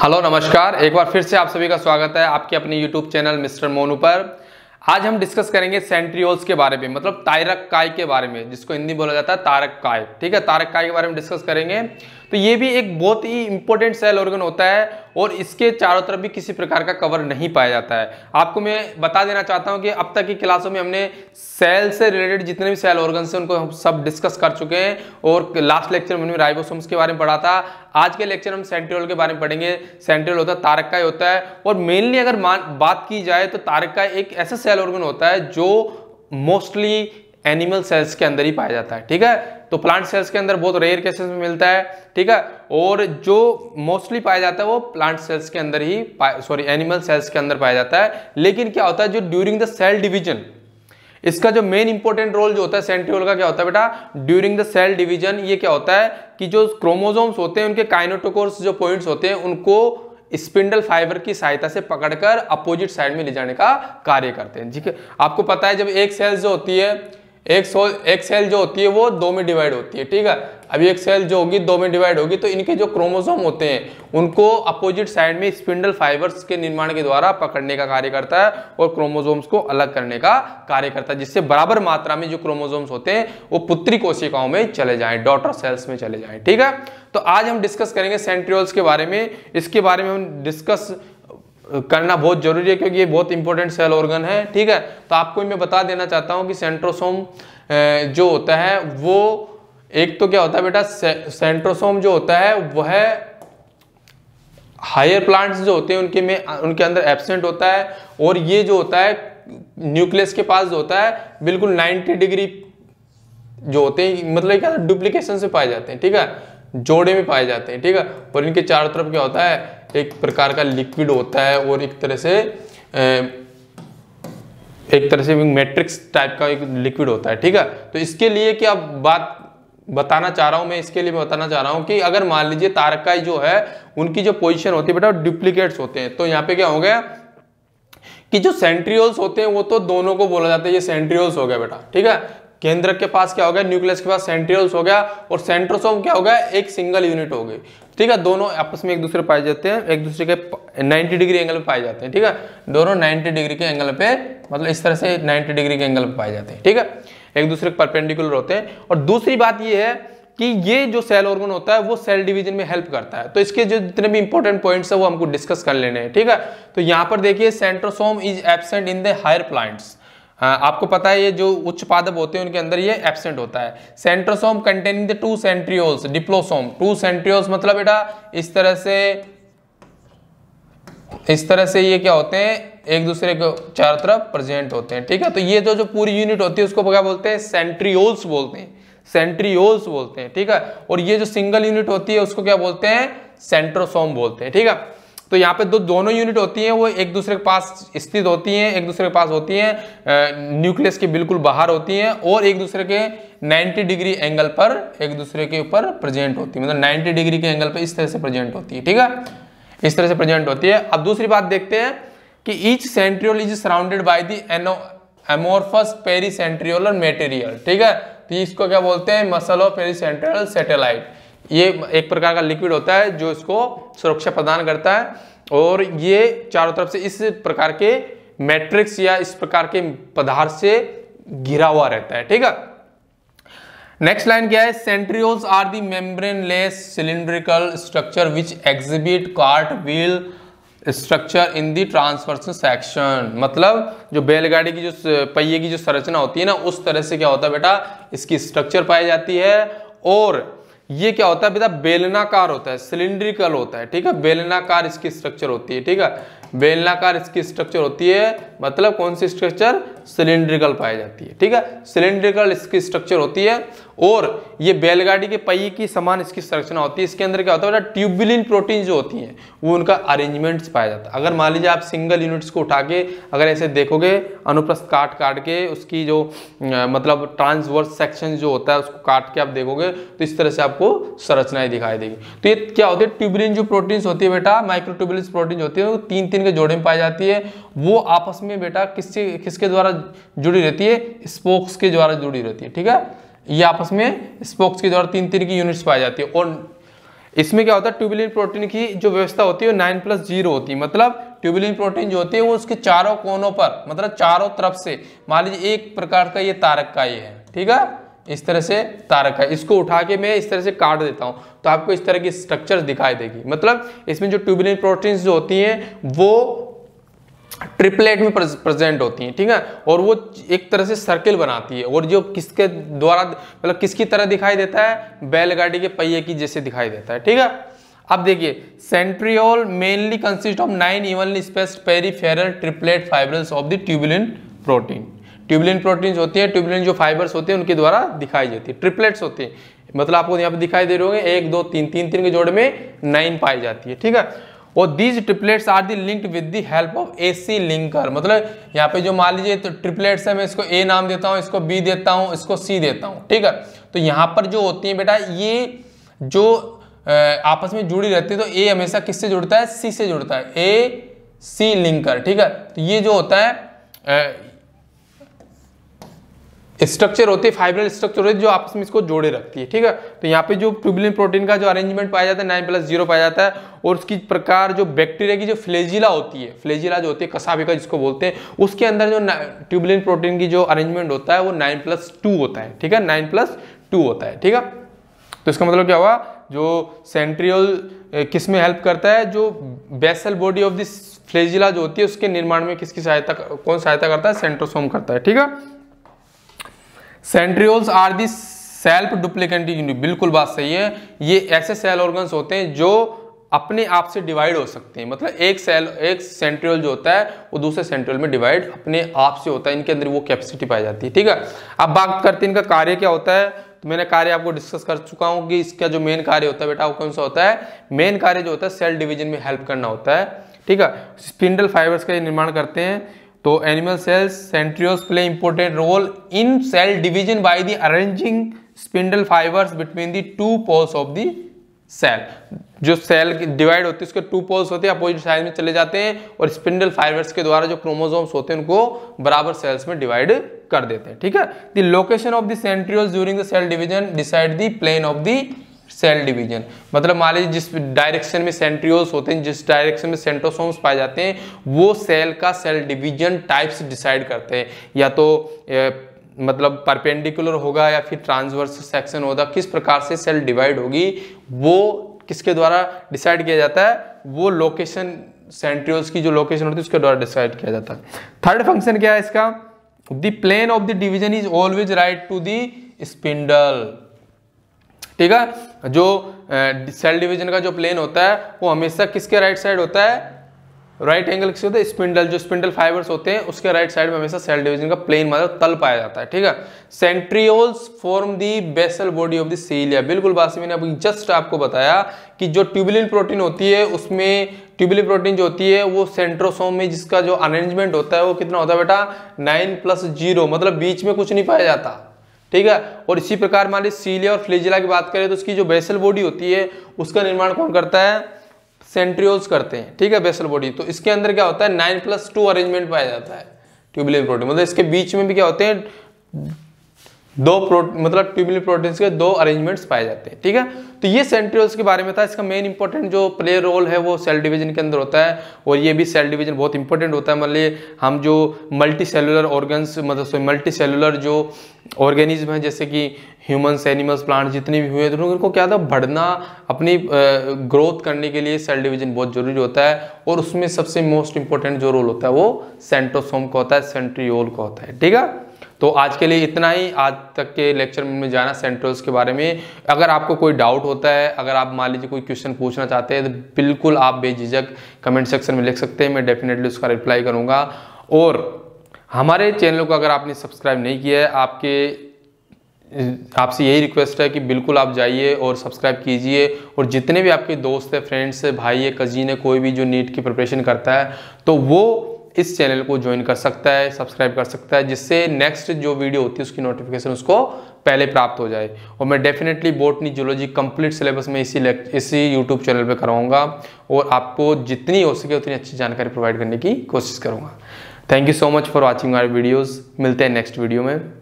Hello नमस्कार, एक बार फिर से आप सभी का स्वागत है आपके अपने यूट्यूब चैनल मिस्टर मोनू पर। आज हम डिस्कस करेंगे सेंट्रियोल्स के बारे में, मतलब तारक काय के बारे में, जिसको हिंदी बोला जाता है तारक काय। ठीक है, तारक काय के बारे में डिस्कस करेंगे। तो ये भी एक बहुत ही इंपॉर्टेंट सेल ऑर्गन होता है और इसके चारों तरफ भी किसी प्रकार का कवर नहीं पाया जाता है। आपको मैं बता देना चाहता हूं कि अब तक की क्लासों में हमने सेल से रिलेटेड जितने भी सेल ऑर्गन हैं उनको हम सब डिस्कस कर चुके हैं और लास्ट लेक्चर में राइबोसोम्स के बारे में पढ़ा था। आज के लेक्चर हम सेंट्रियोल के बारे में पढ़ेंगे। सेंट्रियोल होता है तारक काय होता है, और मेनली अगर बात की जाए तो तारक काय एक ऐसा सेल ऑर्गन होता है जो मोस्टली एनिमल सेल्स के अंदर ही पाया जाता है। ठीक है, तो प्लांट सेल्स के अंदर बहुत रेयर केसेस में मिलता है। ठीक है, और जो मोस्टली पाया जाता है वो प्लांट सेल्स के अंदर ही एनिमल सेल्स के अंदर पाया जाता है। लेकिन क्या होता है, जो ड्यूरिंग द सेल डिवीजन, इसका जो मेन इंपॉर्टेंट रोल जो होता है सेंट्रियोल का, क्या होता है बेटा, ड्यूरिंग द सेल डिवीजन ये क्या होता है कि जो क्रोमोसोम्स होते हैं उनके काइनेटोकोर्स जो पॉइंट्स होते हैं उनको स्पिंडल फाइबर की सहायता से पकड़कर अपोजिट साइड में ले जाने का कार्य करते हैं। ठीक है, आपको पता है जब एक सेल जो होती है एक सेल जो होती है वो दो में डिवाइड होती है। ठीक है, अभी एक सेल जो होगी दो में डिवाइड होगी तो इनके जो क्रोमोसोम होते हैं उनको अपोजिट साइड में स्पिंडल फाइबर्स के निर्माण के द्वारा पकड़ने का कार्य करता है और क्रोमोसोम्स को अलग करने का कार्य करता है, जिससे बराबर मात्रा में जो क्रोमोसोम्स होते हैं वो पुत्री कोशिकाओं में चले जाएं, डॉटर सेल्स में चले जाएं। ठीक है, तो आज हम डिस्कस करेंगे सेंट्रियोल्स के बारे में। इसके बारे में हम डिस्कस करना बहुत जरूरी है क्योंकि ये बहुत इंपॉर्टेंट सेल ऑर्गन है। ठीक है, तो आपको मैं बता देना चाहता हूं कि सेंट्रोसोम जो होता है वो एक तो क्या होता है बेटा, सेंट्रोसोम जो होता है वह हायर प्लांट्स जो होते हैं उनके अंदर एब्सेंट होता है, और ये जो होता है न्यूक्लियस के पास जो होता है बिल्कुल 90 डिग्री जो होते हैं, मतलब क्या डुप्लीकेशन से पाए जाते हैं। ठीक है, जोड़े में पाए जाते हैं। ठीक है, और इनके चारों तरफ क्या होता है, एक प्रकार का लिक्विड होता है और एक तरह से मैट्रिक्स टाइप का एक लिक्विड होता है। ठीक है, तो इसके लिए क्या बात बताना चाह रहा हूं मैं, इसके लिए बताना चाह रहा हूं कि अगर मान लीजिए तारक काय जो है उनकी जो पोजीशन होती है बेटा डुप्लीकेट्स होते हैं, तो यहाँ पे क्या हो गया कि जो सेंट्रियोल्स होते हैं वो तो दोनों को बोला जाता है ये सेंट्रियोल्स हो गया बेटा। ठीक है, केंद्रक के पास क्या हो गया, न्यूक्लियस के पास सेंट्रियोल्स हो गया, और सेंट्रोसोम क्या हो गया, एक सिंगल यूनिट हो गई। ठीक है, दोनों आपस में एक दूसरे पाए जाते हैं, एक दूसरे के 90 डिग्री एंगल पे पाए जाते हैं। ठीक है, दोनों 90 डिग्री के एंगल पे, मतलब इस तरह से 90 डिग्री के एंगल पे पाए जाते हैं। ठीक है, एक दूसरे के परपेंडिकुलर होते हैं। और दूसरी बात ये है कि ये जो सेल ऑर्गन होता है वो सेल डिवीजन में हेल्प करता है। तो इसके जो जितने भी इंपॉर्टेंट पॉइंट्स है वो हमको डिस्कस कर लेने हैं। ठीक है, तो यहाँ पर देखिए centrosome is absent in the higher plants. आपको पता है ये जो उच्च पादप होते हैं उनके अंदर ये एब्सेंट होता है। Centrosome containing the two centrioles, diplosome, two centrioles मतलब बेटा इस तरह से ये क्या होते हैं, एक दूसरे के चारों तरफ प्रेजेंट होते हैं। ठीक है, तो ये जो पूरी यूनिट होती है उसको क्या बोलते हैं, सेंट्रियोल्स बोलते हैं, सेंट्रियोल्स बोलते हैं। ठीक है, और ये जो सिंगल यूनिट होती है उसको क्या बोलते हैं, सेंट्रोसोम बोलते हैं। ठीक है, तो यहाँ पे दोनों यूनिट होती हैं वो एक दूसरे के पास स्थित होती हैं, एक दूसरे के पास होती हैं, न्यूक्लियस के बिल्कुल बाहर होती हैं, और एक दूसरे के 90 डिग्री एंगल पर एक दूसरे के ऊपर प्रेजेंट होती है, मतलब 90 डिग्री के एंगल पर इस तरह से प्रेजेंट होती है। ठीक है, इस तरह से प्रेजेंट होती है। अब दूसरी बात देखते हैं कि each centriole is surrounded by the amorphous pericentriolar material. ठीक है, तो इसको क्या बोलते हैं, मसल ऑफ पेरीसेंट्रियल सैटेलाइट। ये एक प्रकार का लिक्विड होता है जो इसको सुरक्षा प्रदान करता है, और ये चारों तरफ से इस प्रकार के मैट्रिक्स या इस प्रकार के पदार्थ से घिरा हुआ रहता है। ठीक है, नेक्स्ट लाइन क्या है, centrioles are the membraneless cylindrical structure which exhibit cart wheel structure in the transversal section. मतलब जो बैलगाड़ी की जो पहिए की जो संरचना होती है ना, उस तरह से क्या होता है बेटा, इसकी स्ट्रक्चर पाई जाती है, और ये क्या होता है बेटा, बेलनाकार होता है, सिलिंड्रिकल होता है। ठीक है, बेलनाकार इसकी स्ट्रक्चर होती है। ठीक है, बेलनाकार इसकी स्ट्रक्चर होती है, मतलब कौन सी स्ट्रक्चर, सिलिंड्रिकल पाई जाती है। ठीक है, सिलिंड्रिकल इसकी स्ट्रक्चर होती है, और ये बैलगाड़ी के पहिए की समान इसकी संरचना होती है। इसके अंदर क्या होता है बेटा, ट्यूबुलिन प्रोटीन जो होती हैं वो उनका अरेंजमेंट्स पाया जाता है। अगर मान लीजिए आप सिंगल यूनिट्स को उठा के अगर ऐसे देखोगे, अनुप्रस्थ काट के उसकी जो मतलब ट्रांसवर्स सेक्शन जो होता है उसको काट के आप देखोगे तो इस तरह से आपको संरचनाएं दिखाई देगी। तो ये क्या होती है, ट्यूबुलिन जो प्रोटीन्स होती है बेटा, माइक्रोट्यूबुलिन प्रोटीन होती है, वो तीन के जोड़े में पाई जाती है। वो आपस में बेटा किसके द्वारा जुड़ी रहती है, स्पोक्स के द्वारा जुड़ी रहती है। ठीक है, ये आपस में स्पोक्स के द्वारा तीन की यूनिट्स पाई जाती है, और इसमें क्या होता है, ट्यूबुलिन प्रोटीन की जो व्यवस्था होती है वो 9+0 होती है। मतलब ट्यूबुलिन प्रोटीन जो होती है वो उसके चारों कोनों पर, मतलब चारों तरफ से, मान लीजिए एक प्रकार का ये तारक का ये है, ठीक है, इस तरह से तारक है, इसको उठा के मैं इस तरह से काट देता हूं तो आपको इस तरह की स्ट्रक्चर दिखाई देगी। मतलब इसमें जो ट्यूबुलिन प्रोटीन जो होती हैं वो ट्रिपलेट में प्रेजेंट होती हैं, ठीक है, और वो एक तरह से सर्किल बनाती है, और जो किसके द्वारा, मतलब किसकी तरह दिखाई देता है, बैलगाड़ी के पहिए की जैसे दिखाई देता है, ठीक है। अब देखिए, centriole mainly consist of 9 evenly spaced peripheral triplet fibrils of the tubulin protein. Tubulin protein होती है, ट्यूबुलिन जो फाइबर्स होते हैं उनके द्वारा दिखाई जाती है, ट्रिपलेट्स होती है, मतलब आपको यहाँ पे दिखाई दे रहे होंगे 1 2 3 3 3 के जोड़े में 9 पाई जाती है, ठीक है। और these triplets are the linked with the help of AC linker. मतलब यहाँ पे जो मान लीजिए तो ट्रिपलेट्स है, मैं इसको A नाम देता हूँ, इसको B देता हूँ, इसको C देता हूँ, ठीक है। तो यहाँ पर जो होती है बेटा, ये जो आपस में जुड़ी रहती है, तो A हमेशा किससे जुड़ता है, C से जुड़ता है, AC लिंकर, ठीक है। तो ये जो होता है स्ट्रक्चर होती है, फाइब्रल स्ट्रक्चर होती है जो आपस में इसको जोड़े रखती है, ठीक है। तो यहाँ पे जो ट्यूबुलिन प्रोटीन का जो अरेंजमेंट पाया जाता है 9+0 पाया जाता है, और उसकी प्रकार जो बैक्टीरिया की जो फ्लेजिला होती है, फ्लेजिला जो होती है कसाभिका जिसको बोलते हैं, उसके अंदर जो ट्यूबुलिन प्रोटीन की जो अरेंजमेंट होता है वो 9+2 होता है, ठीक है, 9+2 होता है, ठीक है। तो इसका मतलब क्या हुआ, जो सेंट्रियोल किस में हेल्प करता है, जो basal body of this flagella जो होती है उसके निर्माण में किसकी सहायता, कौन सहायता करता है, सेंट्रोसोम करता है, ठीक है। Centrioles are the self duplicant unit, बिल्कुल बात सही है। ये ऐसे सेल ऑर्गन्स होते हैं जो अपने आप से डिवाइड हो सकते हैं, मतलब एक सेंट्रियोल जो होता है वो दूसरे सेंट्रियोल में डिवाइड अपने आप से होता है, इनके अंदर वो कैपेसिटी पाई जाती है, ठीक है। अब बात करते हैं इनका कार्य क्या होता है। तो मैंने कार्य आपको डिस्कस कर चुका हूं कि इसका जो मेन कार्य होता है बेटा वो कौन सा होता है, मेन कार्य जो होता है सेल डिवीजन में हेल्प करना होता है, ठीक है। स्पिंडल फाइबर्स का निर्माण करते हैं। तो animal cells centrioles play important role in cell division by the arranging spindle fibres between the 2 poles of the cell. जो सेल डिवाइड होती है उसके 2 पोल्स होते हैं, अपोजिट साइड में चले जाते हैं, और स्पिंडल फाइबर्स के द्वारा जो क्रोमोसोम्स होते हैं उनको बराबर सेल्स में डिवाइड कर देते हैं, ठीक है। The location of the centrioles during the cell division decide the plane of the cell division. मतलब मान लीजिए जिस डायरेक्शन में सेंट्रियोल्स होते हैं, जिस डायरेक्शन में सेंट्रोसोम्स पाए जाते हैं, वो सेल का सेल डिवीजन टाइप्स डिसाइड करते हैं, या तो मतलब परपेंडिकुलर होगा या फिर ट्रांसवर्स सेक्शन होगा, किस प्रकार से सेल डिवाइड होगी वो किसके द्वारा डिसाइड किया जाता है, वो लोकेशन सेंट्रियोल्स की जो लोकेशन होती है उसके द्वारा डिसाइड किया जाता है। थर्ड फंक्शन क्या है इसका, the plane of the division is always right to the spindle, ठीक है। जो सेल डिवीजन का जो प्लेन होता है वो हमेशा किसके राइट साइड होता है, राइट एंगल किसके होता है, स्पिंडल, जो स्पिंडल फाइबर्स होते हैं उसके राइट साइड में हमेशा सेल डिवीजन का प्लेन मतलब तल पाया जाता है, ठीक है। Centrioles form the basal body of the cilia, बिल्कुल बात मैंने अभी जस्ट आपको बताया कि जो ट्यूबुलिन प्रोटीन होती है उसमें ट्यूबुलिन प्रोटीन जो होती है वो सेंट्रोसोम में जिसका जो अरेंजमेंट होता है वो कितना होता है बेटा, 9+0, मतलब बीच में कुछ नहीं पाया जाता, ठीक है। और इसी प्रकार मान लीजिए सीलिया और फ्लेजिला की बात करें तो उसकी जो बेसल बॉडी होती है उसका निर्माण कौन करता है, सेंट्रियोल्स करते हैं, ठीक है, बेसल बॉडी। तो इसके अंदर क्या होता है 9+2 अरेंजमेंट पाया जाता है ट्यूबुलिन प्रोटीन, मतलब इसके बीच में भी क्या होते हैं मतलब ट्यूबुलिन प्रोटीन्स के 2 अरेंजमेंट्स पाए जाते हैं, ठीक है। तो ये सेंट्रियोल्स के बारे में था। इसका मेन इंपॉर्टेंट जो प्ले रोल है वो सेल डिवीजन के अंदर होता है, और ये भी सेल डिवीजन बहुत इंपॉर्टेंट होता है। मतलब हम जो मल्टी सेलुलर ऑर्गन्स, मतलब मल्टी सेलुलर जो ऑर्गेनिज्म है जैसे कि ह्यूमंस, एनिमल्स, प्लांट जितने भी हुए तो उनको क्या था, बढ़ना, अपनी ग्रोथ करने के लिए सेल डिवीजन बहुत जरूरी होता है, और उसमें सबसे मोस्ट इंपॉर्टेंट जो रोल होता है वो सेंट्रोसोम का होता है, सेंट्रियोल का होता है, ठीक है। तो आज के लिए इतना ही, आज तक के लेक्चर में जाना सेंट्रियोल्स के बारे में। अगर आपको कोई डाउट होता है, अगर आप मान लीजिए कोई क्वेश्चन पूछना चाहते हैं तो बिल्कुल आप बेझिझक कमेंट सेक्शन में लिख सकते हैं, मैं डेफिनेटली उसका रिप्लाई करूंगा। और हमारे चैनल को अगर आपने सब्सक्राइब नहीं किया है, आपसे यही रिक्वेस्ट है कि बिल्कुल आप जाइए और सब्सक्राइब कीजिए, और जितने भी आपके दोस्त है, फ्रेंड्स है, भाई है, कजीन है, कोई भी जो नीट की प्रिपरेशन करता है तो वो इस चैनल को ज्वाइन कर सकता है, सब्सक्राइब कर सकता है, जिससे नेक्स्ट जो वीडियो होती है उसकी नोटिफिकेशन उसको पहले प्राप्त हो जाए। और मैं definitely botany zoology complete syllabus में इसी यूट्यूब चैनल पे कराऊंगा, और आपको जितनी हो सके उतनी अच्छी जानकारी प्रोवाइड करने की कोशिश करूंगा। Thank you so much for watching our videos. मिलते हैं नेक्स्ट वीडियो में।